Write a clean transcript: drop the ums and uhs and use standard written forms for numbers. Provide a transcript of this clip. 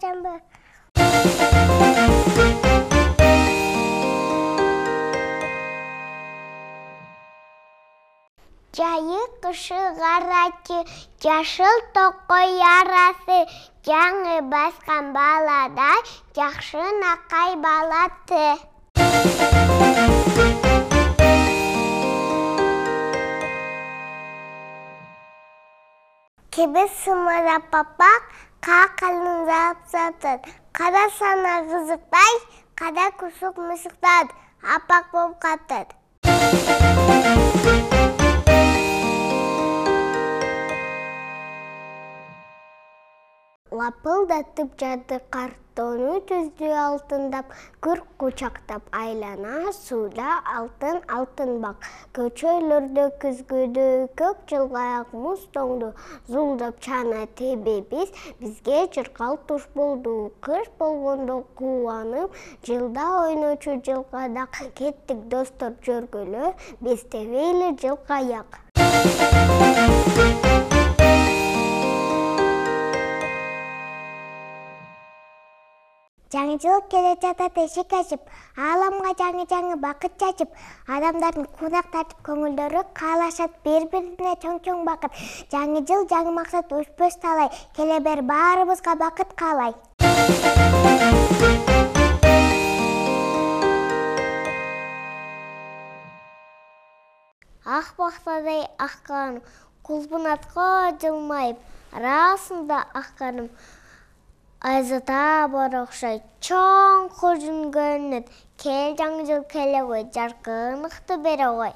çarşamba. Jayı kışı garacı, yaşıl toqo yarası, жаңы басқан баладай, жақшы нақай балаты. Кебе сымыра папақ, қақылын запсатын, қада сана қызықтай, қада күсік мысықтан, апақ боп қаттын. Лапылдатып жады картону түздү алтындап, күрк кучактап айлана сууда алтын бак. Көчөлөрдө күзгүдө көк жылгаяк муз тоңду, зулдап чана тебебиз, бизге жыркал туш болду. Кыш болгондо кубанып, жылда ойночу жылкадак, кеттик достор жөргөлө, биз тебели жылкаяк. Жаңы жыл келе жатат эшик ачып, ааламга жаңы бакыт чачып, адамдардын кунак тартып көңүлдөрү каалашат бири-бирине чоң бакыт. Жаңы жыл жаңы максат өчпөс талай, келе бер баарыбызга бакыт каалай. Ак бактадай акканым, кулбунатка жылмайып, арасында акканым. Айзата бар окшойт, чоң кожун көрүнөт. Кел жаңы жыл келе ғой, жаркынықты бере ғой.